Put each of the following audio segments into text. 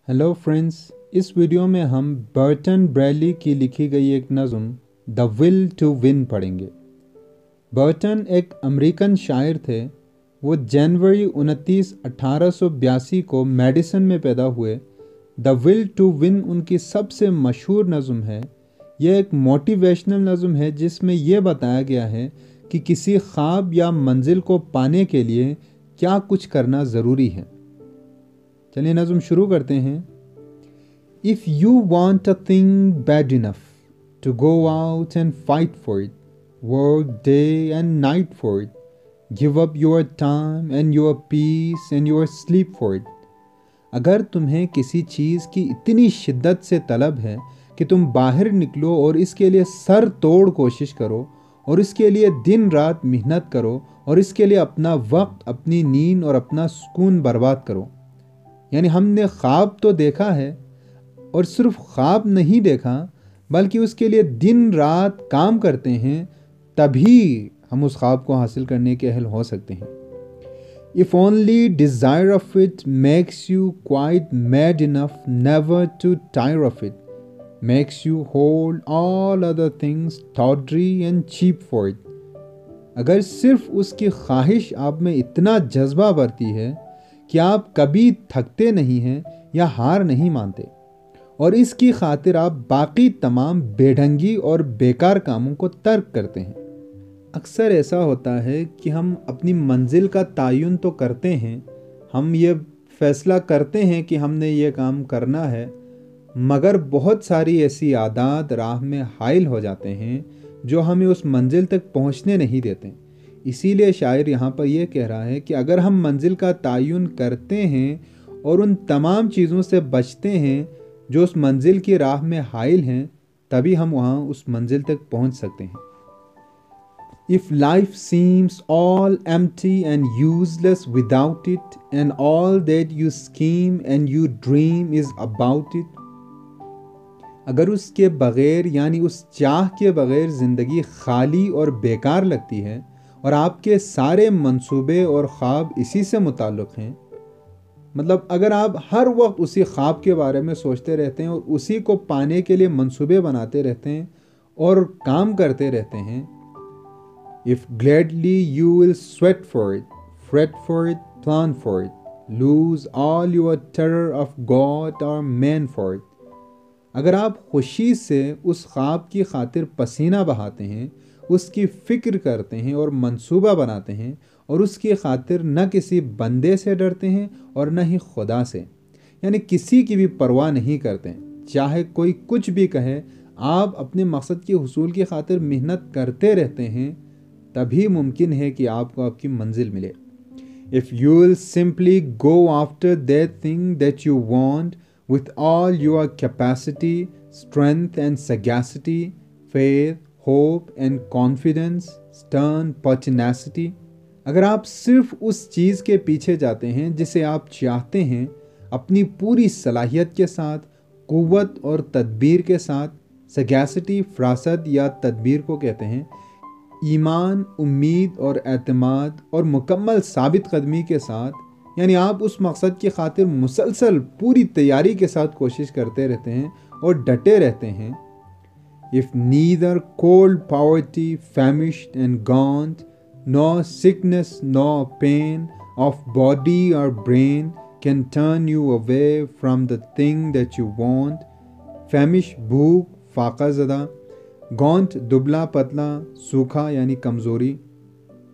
Hello friends, इस video में हम बर्टन ब्रैली की लिखी गई एक नज़म द विल टू विन पढ़ेंगे। बर्टन एक अमेरिकन शायर थे। वो जनवरी 29, 1882 को मेडिसन में पैदा हुए। द विल टू विन उनकी सबसे मशहूर नज़म है। यह एक मोटिवेशनल नज़म है जिसमें यह बताया गया है कि किसी ख्वाब या मंजिल को पाने के लिए क्या कुछ करना ज़रूरी है। चलिए नज़म शुरू करते हैं। If you want a thing bad enough to go out and fight for it, work day and night for it, give up your time and your peace and your sleep for it. अगर तुम्हें किसी चीज़ की इतनी शिद्दत से तलब है कि तुम बाहर निकलो और इसके लिए सर तोड़ कोशिश करो और इसके लिए दिन रात मेहनत करो और इसके लिए अपना वक्त, अपनी नींद और अपना सुकून बर्बाद करो। यानी हमने ख्वाब तो देखा है और सिर्फ ख्वाब नहीं देखा बल्कि उसके लिए दिन रात काम करते हैं, तभी हम उस ख्वाब को हासिल करने के अहल हो सकते हैं। If only desire of it makes you quite mad enough never to tire of it, makes you hold all other things tawdry and cheap for it. अगर सिर्फ उसकी ख्वाहिश आप में इतना जज्बा भरती है कि आप कभी थकते नहीं हैं या हार नहीं मानते और इसकी खातिर आप बाकी तमाम बेढंगी और बेकार कामों को तर्क करते हैं। अक्सर ऐसा होता है कि हम अपनी मंजिल का तयन तो करते हैं, हम ये फैसला करते हैं कि हमने ये काम करना है, मगर बहुत सारी ऐसी आदत राह में हाइल हो जाते हैं जो हमें उस मंजिल तक पहुंचने नहीं देते। इसीलिए शायर यहाँ पर यह कह रहा है कि अगर हम मंजिल का तयन करते हैं और उन तमाम चीज़ों से बचते हैं जो उस मंजिल की राह में हाइल हैं, तभी हम वहाँ उस मंजिल तक पहुँच सकते हैं। If life seems all empty and useless without it, and all that you scheme and you dream is about it, अगर उसके बग़ैर यानी उस चाह के बग़ैर ज़िंदगी खाली और बेकार लगती है और आपके सारे मंसूबे और ख्वाब इसी से मुताल्लिक़ हैं, मतलब अगर आप हर वक्त उसी ख्वाब के बारे में सोचते रहते हैं और उसी को पाने के लिए मंसूबे बनाते रहते हैं और काम करते रहते हैं, if gladly you will sweat for it, freight for it, plan for it, lose all your terror of God और मैन फॉर इट। अगर आप खुशी से उस ख्वाब की खातिर पसीना बहाते हैं, उसकी फ़िक्र करते हैं और मंसूबा बनाते हैं और उसकी खातिर न किसी बंदे से डरते हैं और न ही खुदा से, यानी किसी की भी परवाह नहीं करते हैं, चाहे कोई कुछ भी कहे, आप अपने मकसद के हुसूल की खातिर मेहनत करते रहते हैं, तभी मुमकिन है कि आपको आपकी मंजिल मिले। If you will simply go after that thing that you want with all your capacity, strength and sagacity, faith, hope and confidence, stern pertinacity, अगर आप सिर्फ उस चीज़ के पीछे जाते हैं जिसे आप चाहते हैं, अपनी पूरी सलाहियत के साथ, क़ुव्वत और तदबीर के साथ, sagacity फरासत या तदबीर को कहते हैं, ईमान, उम्मीद और एतमाद और मुकम्मल साबित कदमी के साथ, यानी आप उस मकसद की खातिर मुसलसल पूरी तैयारी के साथ कोशिश करते रहते हैं और डटे रहते हैं। If neither cold poverty famished and gaunt, no sickness no pain of body or brain can turn you away from the thing that you want, famish भूख फाका ज़दा, गॉन्ट दुबला पतला, सूखा यानी कमज़ोरी।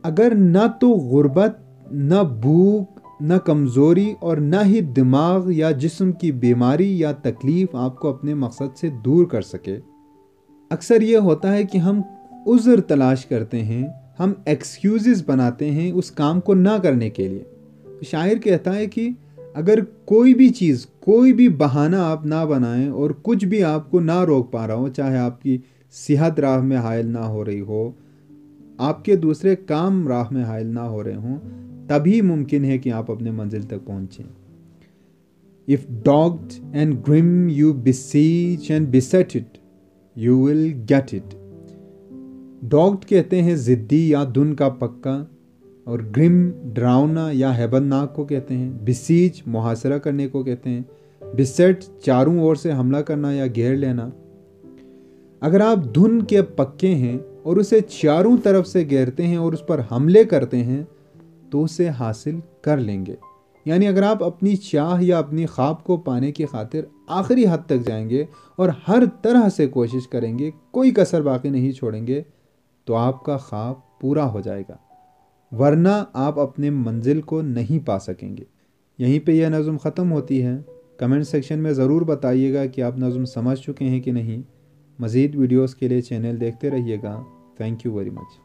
अगर न तो गुर्बत, न भूख, न कमज़ोरी और न ही दिमाग या जिस्म की बीमारी या तकलीफ़ आपको अपने मकसद से दूर कर सके। अक्सर ये होता है कि हम उज़्र तलाश करते हैं, हम एक्सक्यूज़ेस बनाते हैं उस काम को ना करने के लिए। तो शायर कहता है कि अगर कोई भी चीज़, कोई भी बहाना आप ना बनाएं और कुछ भी आपको ना रोक पा रहा हो, चाहे आपकी सेहत राह में हायल ना हो रही हो, आपके दूसरे काम राह में हायल ना हो रहे हों, तभी मुमकिन है कि आप अपने मंजिल तक पहुंचें। If dogged and grim you beseech and beset it, you will get it. Dogged कहते हैं ज़िद्दी या दुन का पक्का, और ग्रिम डरावना या हैबतनाक को कहते हैं, बिसीच मुहासरा करने को कहते हैं, बिसेट चारों ओर से हमला करना या घेर लेना। अगर आप धुन के पक्के हैं और उसे चारों तरफ से घेरते हैं और उस पर हमले करते हैं तो उसे हासिल कर लेंगे। यानी अगर आप अपनी चाह या अपनी ख्वाब को पाने की खातिर आखिरी हद तक जाएंगे और हर तरह से कोशिश करेंगे, कोई कसर बाकी नहीं छोड़ेंगे, तो आपका ख्वाब पूरा हो जाएगा, वरना आप अपने मंजिल को नहीं पा सकेंगे। यहीं पे यह नज़म ख़त्म होती है। कमेंट सेक्शन में ज़रूर बताइएगा कि आप नज़म समझ चुके हैं कि नहीं। मज़ीद वीडियोस के लिए चैनल देखते रहिएगा। Thank you very much.